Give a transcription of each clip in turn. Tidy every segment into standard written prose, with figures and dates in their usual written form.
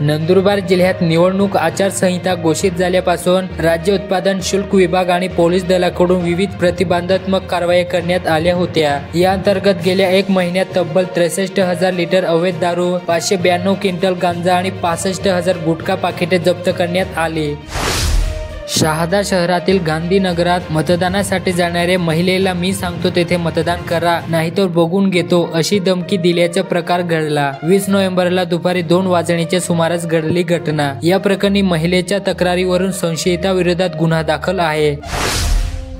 नंदुरबार जिल्ह्यात निवडणूक आचारसंहिता घोषित झाल्यापासून राज्य उत्पादन शुल्क विभाग आणि पोलीस दलाकडून विविध प्रतिबंधात्मक कारवाया करण्यात आल्या होत्या। या अंतर्गत गेल्या 1 महिन्यात तब्बल 63,000 लिटर अवैध दारू, 592 क्विंटल गांजा आणि 65,000 गुटखा पाकिटे जप्त करण्यात आली। शहादा शहरातील गांधीनगरात मतदानासाठी जाणाऱ्या महिलेला मी सांगतो तेथे मतदान करा, नाहीतर बघून घेतो अशी धमकी दिल्याचा प्रकार घडला। 20 नोव्हेंबरला दुपारी 2 वाजण्याच्या सुमारास घडली घटना। या प्रकरणी महिलेच्या तक्रारीवरून संशयिताविरोधात गुन्हा दाखल आहे।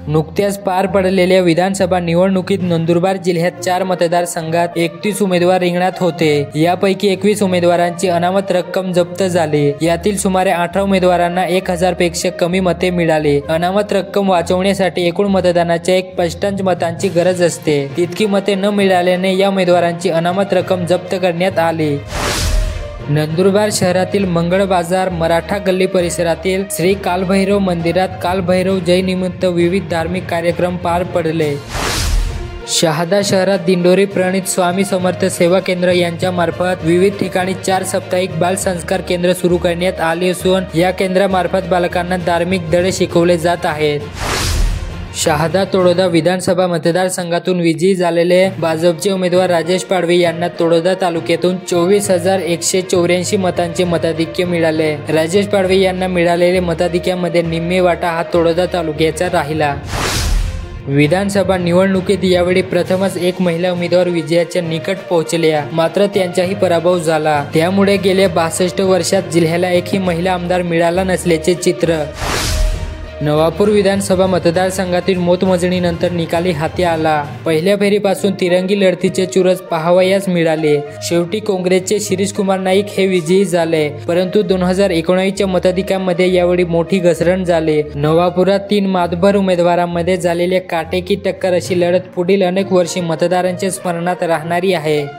नुकत्याच पार पडलेल्या विधानसभा निवडणुकीत नंदुरबार जिल्ह्यात 4 मतदारसंघात 31 उमेदवार रिंगणात होते। यापैकी 21 उमेदवारांची अनामत रक्कम जप्त झाली। यातील सुमारे 18 उमेदवारांना 1000 पेक्षा कमी मते मिळाली। अनामत रक्कम वाचवण्यासाठी एकूण मतदानाच्या 1/5 मतांची गरज असते, तितकी मते न मिळाल्याने या उमेदवारांची अनामत रक्कम जप्त करण्यात आली। नंदुरबार शहरातील मंगळ बाजार, मराठा गल्ली परिसरातील श्री कालभैरव मंदिरात कालभैरव जयंतीनिमित्त विविध धार्मिक कार्यक्रम पार पडले। शहादा शहरात दिंडोरी प्रणित स्वामी समर्थ सेवा केंद्र यांच्या मार्फत विविध ठिकाणी 4 साप्ताहिक बाल संस्कार केंद्र सुरू करण्यात आले असून या केंद्रामार्फत बालकांना धार्मिक धडे शिकवले जात आहेत। शहादा तळोदा विधानसभा मतदारसंघातून विजयी झालेले भाजपचे उमेदवार राजेश पाडवी यांना तळोदा तालुक्यातून 24,184 मतांचे मताधिक्य मिळाले। राजेश पाडवी यांना मिळालेले मताधिक्यामध्ये निम्मे वाटा हा तळोदा तालुक्याचा राहिला। विधानसभा निवडणुकीत यावेळी प्रथमच एक महिला उमेदवार विजयाच्या निकट पोहोचल्या, मात्र त्यांचाही पराभव झाला। त्यामुळे गेल्या 62 वर्षात जिल्ह्याला एकही महिला आमदार मिळाला नसल्याचे चित्र। नवापूर विधानसभा मतदारसंघातील मतमोजणीनंतर निकाली हाती आला। पहिल्या फेरीपासून तिरंगी लढतीचे चुरस पाहावयास मिळाले। शेवटी काँग्रेसचे शिरीष कुमार नाईक हे विजयी झाले, परंतु 2019च्या मताधिक्यामध्ये यावेळी मोठी घसरण झाली। नवापुरात 3 मातबर उमेदवारांमध्ये झालेल्या काटेकी टक्कर अशी लढत पुढील अनेक वर्षे मतदारांच्या स्मरणात राहणारी आहे।